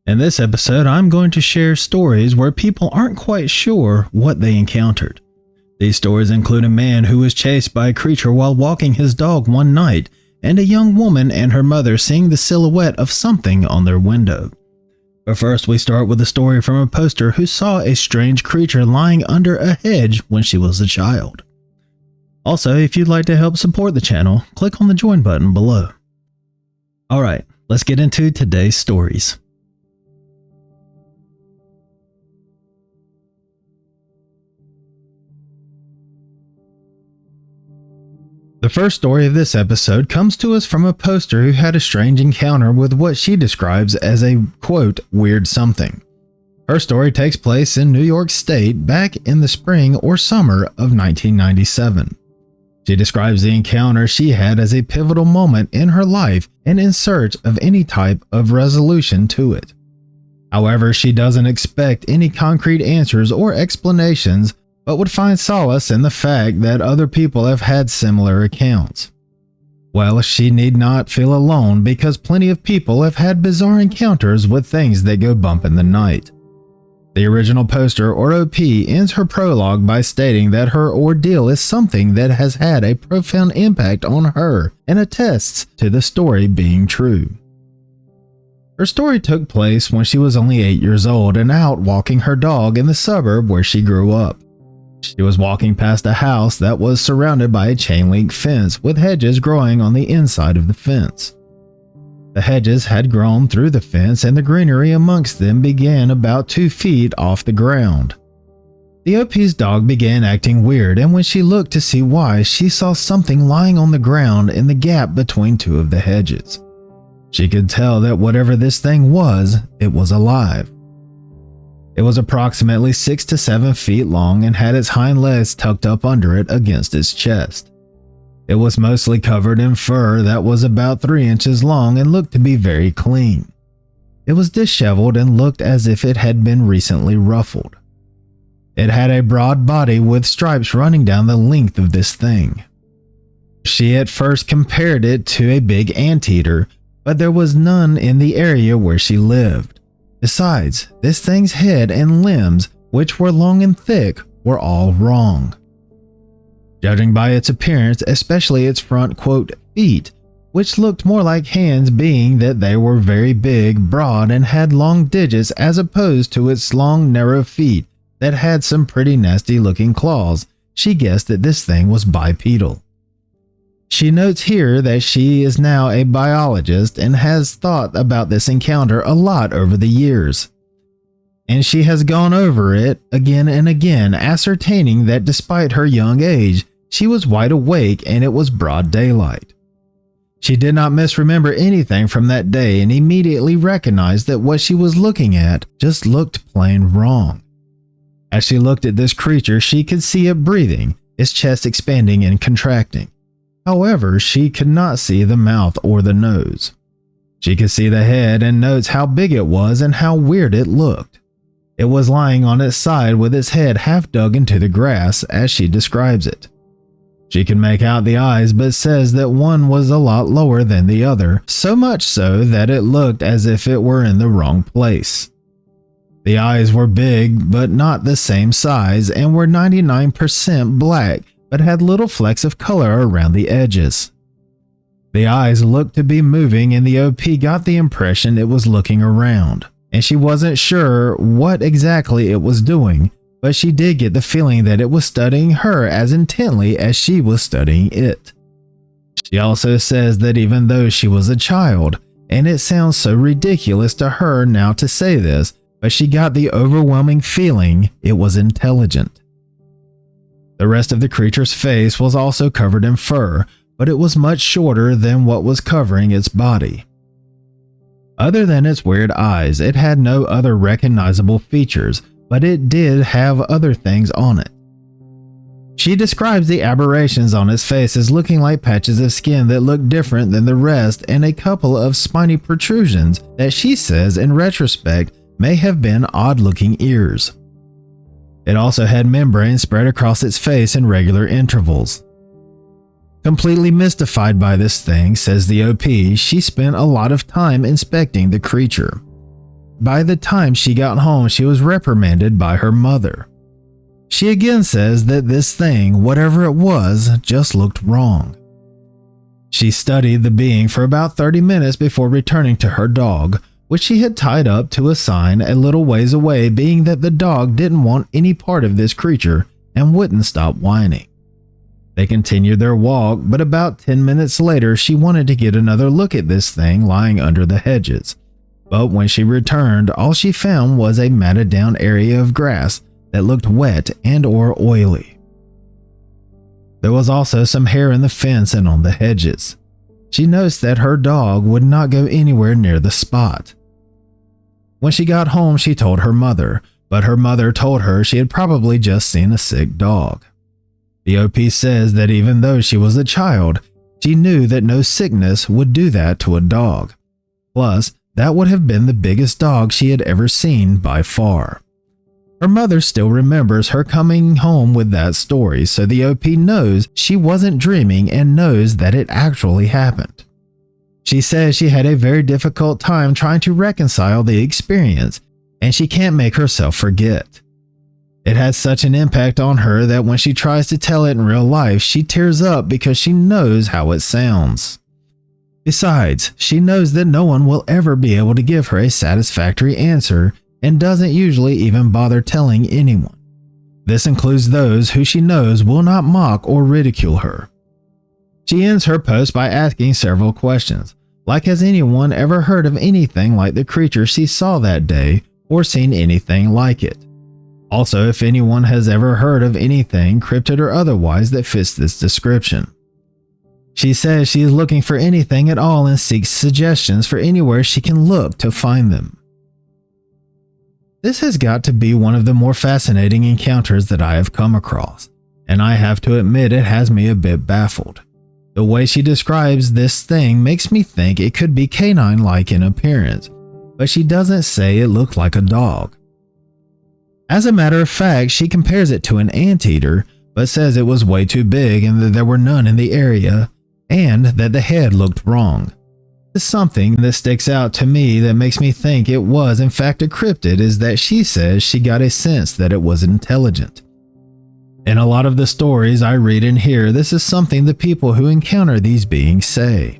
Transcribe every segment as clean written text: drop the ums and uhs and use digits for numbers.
In this episode, I'm going to share stories where people aren't quite sure what they encountered. These stories include a man who was chased by a creature while walking his dog one night, and a young woman and her mother seeing the silhouette of something on their window. But first, we start with a story from a poster who saw a strange creature lying under a hedge when she was a child. Also, if you'd like to help support the channel, click on the join button below. Alright, let's get into today's stories. The first story of this episode comes to us from a poster who had a strange encounter with what she describes as a, quote, weird something. Her story takes place in New York State back in the spring or summer of 1997. She describes the encounter she had as a pivotal moment in her life and in search of any type of resolution to it. However, she doesn't expect any concrete answers or explanations, but would find solace in the fact that other people have had similar accounts. Well, she need not feel alone because plenty of people have had bizarre encounters with things that go bump in the night. The original poster, or OP, ends her prologue by stating that her ordeal is something that has had a profound impact on her and attests to the story being true. Her story took place when she was only 8 years old and out walking her dog in the suburb where she grew up. She was walking past a house that was surrounded by a chain link fence with hedges growing on the inside of the fence. The hedges had grown through the fence and the greenery amongst them began about 2 feet off the ground. The OP's dog began acting weird, and when she looked to see why, she saw something lying on the ground in the gap between 2 of the hedges. She could tell that whatever this thing was, it was alive. It was approximately 6 to 7 feet long and had its hind legs tucked up under it against its chest. It was mostly covered in fur that was about 3 inches long and looked to be very clean. It was disheveled and looked as if it had been recently ruffled. It had a broad body with stripes running down the length of this thing. She at first compared it to a big anteater, but there was none in the area where she lived. Besides, this thing's head and limbs, which were long and thick, were all wrong. Judging by its appearance, especially its front, quote, feet, which looked more like hands being that they were very big, broad, and had long digits as opposed to its long, narrow feet that had some pretty nasty looking claws, she guessed that this thing was bipedal. She notes here that she is now a biologist and has thought about this encounter a lot over the years. And she has gone over it again and again, ascertaining that despite her young age, she was wide awake and it was broad daylight. She did not misremember anything from that day and immediately recognized that what she was looking at just looked plain wrong. As she looked at this creature, she could see it breathing, its chest expanding and contracting. However, she could not see the mouth or the nose. She could see the head and notes how big it was and how weird it looked. It was lying on its side with its head half dug into the grass as she describes it. She can make out the eyes but says that one was a lot lower than the other, so much so that it looked as if it were in the wrong place. The eyes were big but not the same size and were 99% black, but had little flecks of color around the edges. The eyes looked to be moving and the OP got the impression it was looking around, and she wasn't sure what exactly it was doing, but she did get the feeling that it was studying her as intently as she was studying it. She also says that even though she was a child, and it sounds so ridiculous to her now to say this, but she got the overwhelming feeling it was intelligent. The rest of the creature's face was also covered in fur, but it was much shorter than what was covering its body. Other than its weird eyes, it had no other recognizable features, but it did have other things on it. She describes the aberrations on its face as looking like patches of skin that looked different than the rest and a couple of spiny protrusions that she says in retrospect may have been odd-looking ears. It also had membrane spread across its face in regular intervals. Completely mystified by this thing, says the OP, she spent a lot of time inspecting the creature. by the time she got home, she was reprimanded by her mother. She again says that this thing, whatever it was, just looked wrong. She studied the being for about 30 minutes before returning to her dog, which she had tied up to a sign a little ways away, being that the dog didn't want any part of this creature and wouldn't stop whining. They continued their walk, but about 10 minutes later, she wanted to get another look at this thing lying under the hedges. But when she returned, all she found was a matted down area of grass that looked wet and/or oily. There was also some hair in the fence and on the hedges. She noticed that her dog would not go anywhere near the spot. When she got home, she told her mother, but her mother told her she had probably just seen a sick dog. The OP says that even though she was a child, she knew that no sickness would do that to a dog. Plus, that would have been the biggest dog she had ever seen by far. Her mother still remembers her coming home with that story, so the OP knows she wasn't dreaming and knows that it actually happened. She says she had a very difficult time trying to reconcile the experience, and she can't make herself forget. It has such an impact on her that when she tries to tell it in real life, she tears up because she knows how it sounds. Besides, she knows that no one will ever be able to give her a satisfactory answer and doesn't usually even bother telling anyone. This includes those who she knows will not mock or ridicule her. She ends her post by asking several questions, like has anyone ever heard of anything like the creature she saw that day or seen anything like it? Also, if anyone has ever heard of anything, cryptid or otherwise, that fits this description. She says she is looking for anything at all and seeks suggestions for anywhere she can look to find them. This has got to be one of the more fascinating encounters that I have come across, and I have to admit it has me a bit baffled. The way she describes this thing makes me think it could be canine-like in appearance, but she doesn't say it looked like a dog. As a matter of fact, she compares it to an anteater, but says it was way too big and that there were none in the area, and that the head looked wrong. Something that sticks out to me that makes me think it was in fact a cryptid is that she says she got a sense that it was intelligent. In a lot of the stories I read and hear, this is something the people who encounter these beings say.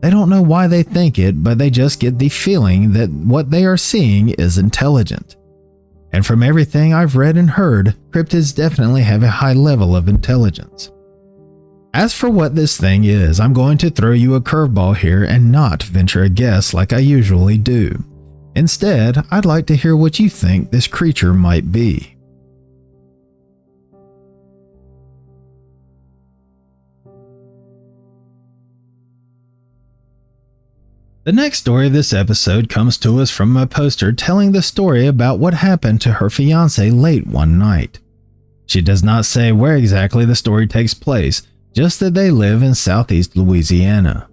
They don't know why they think it, but they just get the feeling that what they are seeing is intelligent. And from everything I've read and heard, cryptids definitely have a high level of intelligence. As for what this thing is, I'm going to throw you a curveball here and not venture a guess like I usually do. Instead, I'd like to hear what you think this creature might be. The next story of this episode comes to us from a poster telling the story about what happened to her fiancé late one night. She does not say where exactly the story takes place, just that they live in southeast Louisiana.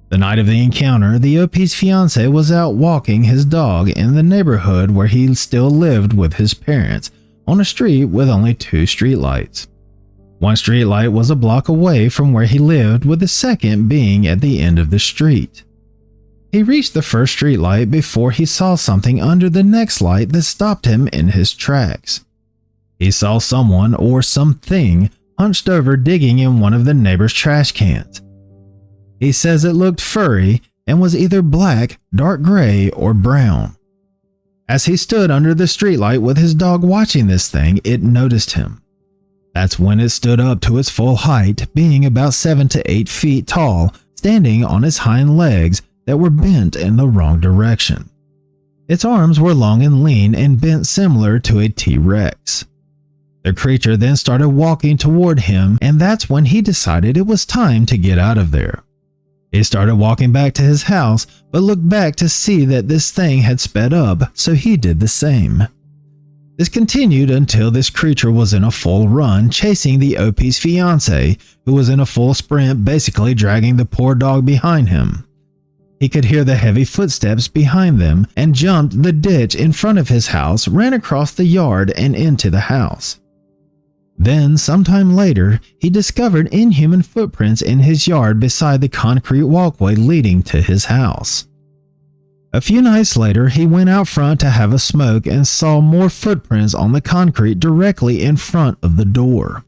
The night of the encounter, the OP's fiancé was out walking his dog in the neighborhood where he still lived with his parents, on a street with only 2 streetlights. One streetlight was a block away from where he lived, with the second being at the end of the street. He reached the first streetlight before he saw something under the next light that stopped him in his tracks. He saw someone or something hunched over digging in one of the neighbor's trash cans. He says it looked furry and was either black, dark gray, or brown. As he stood under the streetlight with his dog watching this thing, it noticed him. That's when it stood up to its full height, being about 7 to 8 feet tall, standing on its hind legs that were bent in the wrong direction. Its arms were long and lean and bent similar to a T-Rex. The creature then started walking toward him, and that's when he decided it was time to get out of there. He started walking back to his house, but looked back to see that this thing had sped up, so he did the same. This continued until this creature was in a full run, chasing the OP's fiancé, who was in a full sprint, basically dragging the poor dog behind him. He could hear the heavy footsteps behind them and jumped the ditch in front of his house, ran across the yard and into the house. Then, sometime later, he discovered inhuman footprints in his yard beside the concrete walkway leading to his house. A few nights later, he went out front to have a smoke and saw more footprints on the concrete directly in front of the door.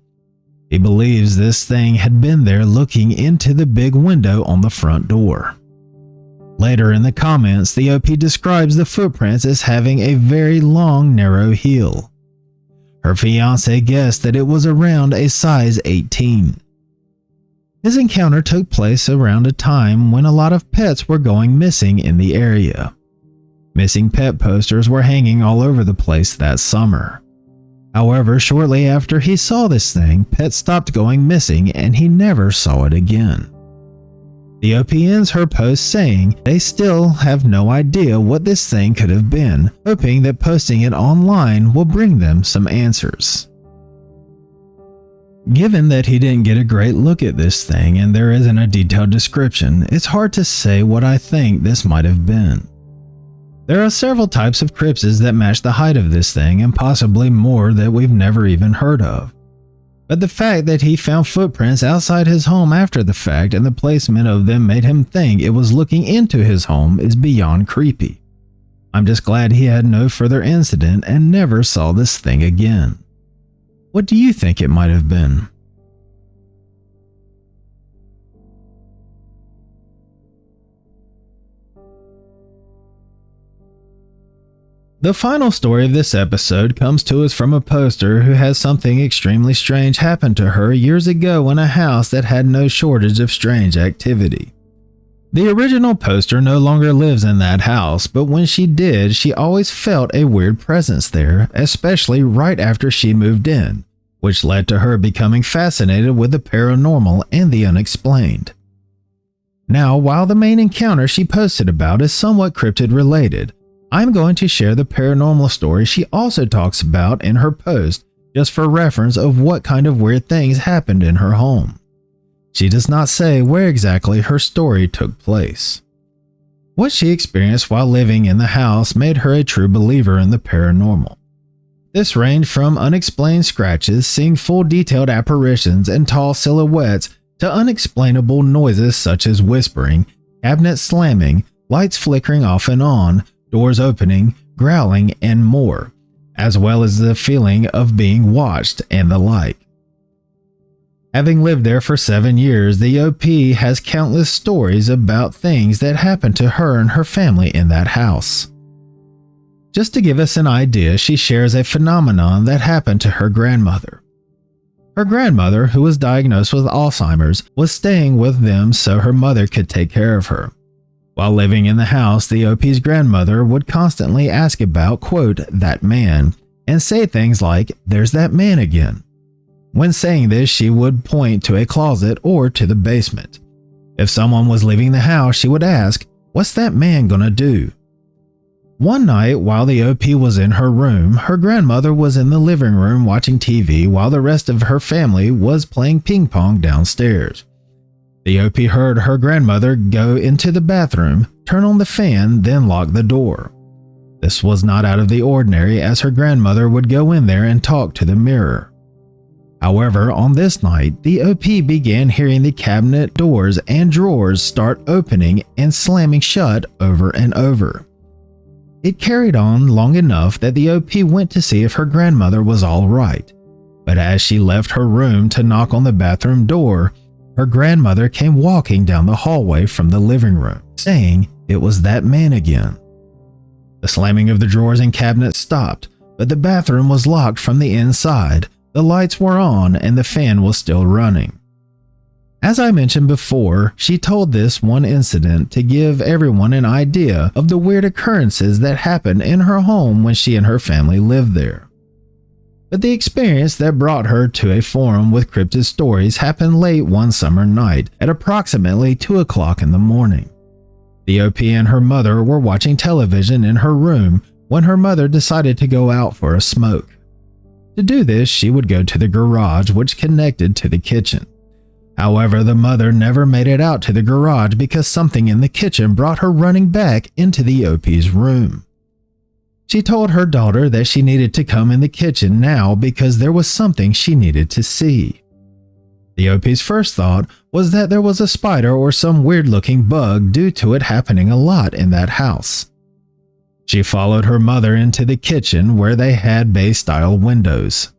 He believes this thing had been there looking into the big window on the front door. Later in the comments, the OP describes the footprints as having a very long, narrow heel. Her fiancé guessed that it was around a size 18. His encounter took place around a time when a lot of pets were going missing in the area. Missing pet posters were hanging all over the place that summer. However, shortly after he saw this thing, pets stopped going missing and he never saw it again. The OP ends her post saying they still have no idea what this thing could have been, hoping that posting it online will bring them some answers. Given that he didn't get a great look at this thing and there isn't a detailed description, it's hard to say what I think this might have been. There are several types of cryptids that match the height of this thing and possibly more that we've never even heard of. But the fact that he found footprints outside his home after the fact and the placement of them made him think it was looking into his home is beyond creepy. I'm just glad he had no further incident and never saw this thing again. What do you think it might have been? The final story of this episode comes to us from a poster who has something extremely strange happen to her years ago in a house that had no shortage of strange activity. The original poster no longer lives in that house, but when she did, she always felt a weird presence there, especially right after she moved in, which led to her becoming fascinated with the paranormal and the unexplained. Now, while the main encounter she posted about is somewhat cryptid related, I'm going to share the paranormal story she also talks about in her post just for reference of what kind of weird things happened in her home. She does not say where exactly her story took place. What she experienced while living in the house made her a true believer in the paranormal. This ranged from unexplained scratches, seeing full detailed apparitions and tall silhouettes, to unexplainable noises such as whispering, cabinets slamming, lights flickering off and on, doors opening, growling, and more, as well as the feeling of being watched and the like. Having lived there for 7 years, the OP has countless stories about things that happened to her and her family in that house. Just to give us an idea, she shares a phenomenon that happened to her grandmother. Her grandmother, who was diagnosed with Alzheimer's, was staying with them so her mother could take care of her. While living in the house, the OP's grandmother would constantly ask about, quote, that man, and say things like, there's that man again. When saying this, she would point to a closet or to the basement. If someone was leaving the house, she would ask, what's that man gonna do? One night, while the OP was in her room, her grandmother was in the living room watching TV while the rest of her family was playing ping pong downstairs. The OP heard her grandmother go into the bathroom, turn on the fan, then lock the door. This was not out of the ordinary, as her grandmother would go in there and talk to the mirror. However, on this night, the OP began hearing the cabinet doors and drawers start opening and slamming shut over and over. It carried on long enough that the OP went to see if her grandmother was all right, but as she left her room to knock on the bathroom door, her grandmother came walking down the hallway from the living room, saying it was that man again. The slamming of the drawers and cabinets stopped, but the bathroom was locked from the inside, the lights were on, and the fan was still running. As I mentioned before, she told this one incident to give everyone an idea of the weird occurrences that happened in her home when she and her family lived there. But the experience that brought her to a forum with cryptid stories happened late one summer night at approximately 2 o'clock in the morning. The OP and her mother were watching television in her room when her mother decided to go out for a smoke. To do this, she would go to the garage which connected to the kitchen. However, the mother never made it out to the garage because something in the kitchen brought her running back into the OP's room. She told her daughter that she needed to come in the kitchen now because there was something she needed to see. The OP's first thought was that there was a spider or some weird-looking bug due to it happening a lot in that house. She followed her mother into the kitchen where they had bay-style windows.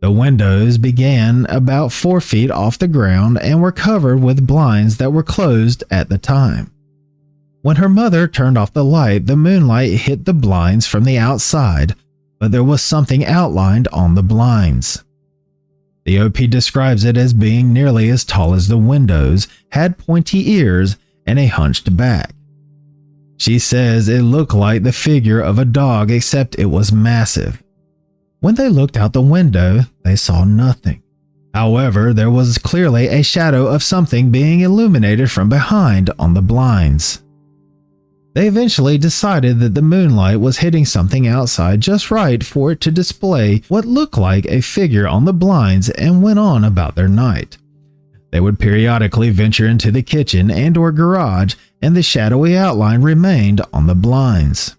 The windows began about 4 feet off the ground and were covered with blinds that were closed at the time. When her mother turned off the light, the moonlight hit the blinds from the outside, but there was something outlined on the blinds. The OP describes it as being nearly as tall as the windows, had pointy ears, and a hunched back. She says it looked like the figure of a dog, except it was massive. When they looked out the window, they saw nothing. However, there was clearly a shadow of something being illuminated from behind on the blinds. They eventually decided that the moonlight was hitting something outside just right for it to display what looked like a figure on the blinds and went on about their night. They would periodically venture into the kitchen and/or garage, and the shadowy outline remained on the blinds.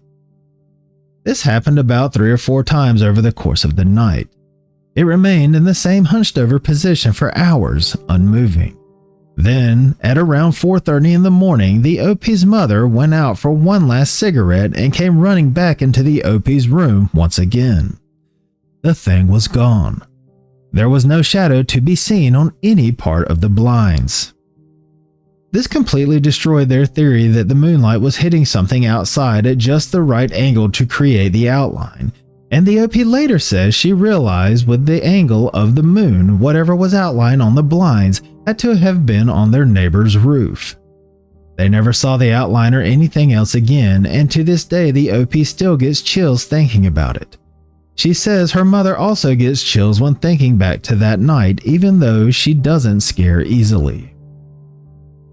This happened about 3 or 4 times over the course of the night. It remained in the same hunched-over position for hours, unmoving. Then, at around 4:30 in the morning, the OP's mother went out for one last cigarette and came running back into the OP's room once again. The thing was gone. There was no shadow to be seen on any part of the blinds. This completely destroyed their theory that the moonlight was hitting something outside at just the right angle to create the outline, and the OP later says she realized with the angle of the moon, whatever was outlined on the blinds had to have been on their neighbor's roof. They never saw the outline or anything else again, and to this day the OP still gets chills thinking about it. She says her mother also gets chills when thinking back to that night, even though she doesn't scare easily.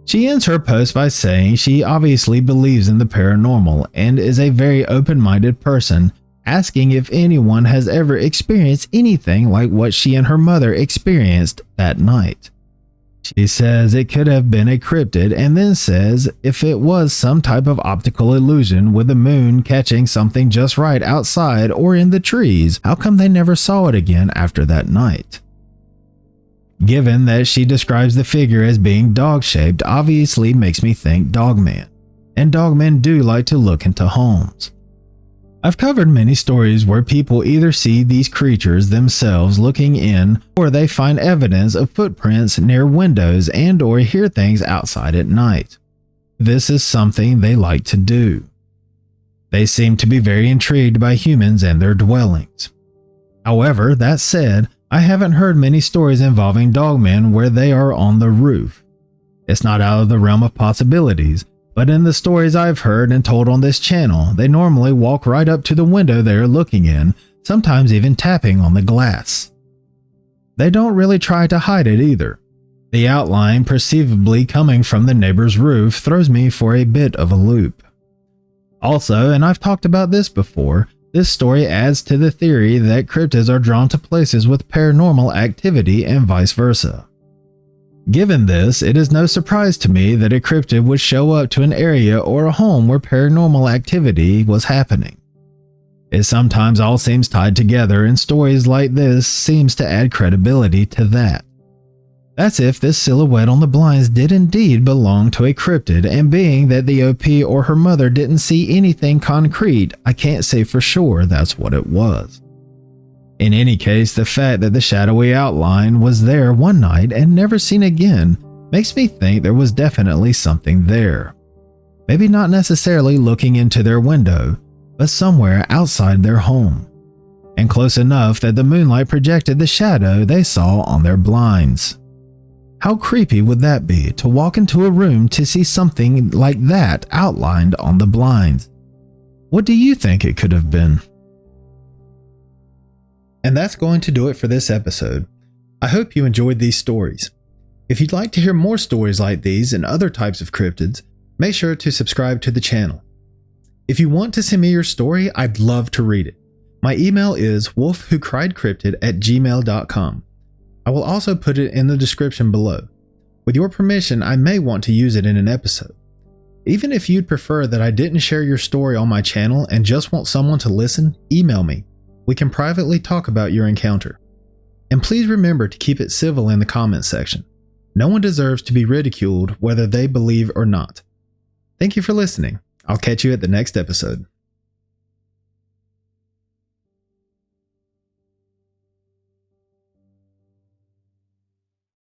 She ends her post by saying she obviously believes in the paranormal and is a very open-minded person, asking if anyone has ever experienced anything like what she and her mother experienced that night. She says it could have been a cryptid, and then says if it was some type of optical illusion with the moon catching something just right outside or in the trees, how come they never saw it again after that night? Given that she describes the figure as being dog-shaped, obviously makes me think dogman, and dogmen do like to look into homes. I've covered many stories where people either see these creatures themselves looking in, or they find evidence of footprints near windows and/or hear things outside at night. This is something they like to do. They seem to be very intrigued by humans and their dwellings. However, that said, I haven't heard many stories involving dogmen where they are on the roof. It's not out of the realm of possibilities, but in the stories I've heard and told on this channel, they normally walk right up to the window they are looking in, sometimes even tapping on the glass. They don't really try to hide it either. The outline perceivably coming from the neighbor's roof throws me for a bit of a loop. Also, and I've talked about this before, this story adds to the theory that cryptids are drawn to places with paranormal activity and vice versa. Given this, it is no surprise to me that a cryptid would show up to an area or a home where paranormal activity was happening. It sometimes all seems tied together, and stories like this seems to add credibility to that. That's if this silhouette on the blinds did indeed belong to a cryptid, and being that the OP or her mother didn't see anything concrete, I can't say for sure that's what it was. In any case, the fact that the shadowy outline was there one night and never seen again makes me think there was definitely something there. Maybe not necessarily looking into their window, but somewhere outside their home, and close enough that the moonlight projected the shadow they saw on their blinds. How creepy would that be to walk into a room to see something like that outlined on the blinds? What do you think it could have been? And that's going to do it for this episode. I hope you enjoyed these stories. If you'd like to hear more stories like these and other types of cryptids, make sure to subscribe to the channel. If you want to send me your story, I'd love to read it. My email is wolfwhocriedcryptid@gmail.com. I will also put it in the description below. With your permission, I may want to use it in an episode. Even if you'd prefer that I didn't share your story on my channel and just want someone to listen, email me. We can privately talk about your encounter. And please remember to keep it civil in the comments section. No one deserves to be ridiculed whether they believe or not. Thank you for listening. I'll catch you at the next episode.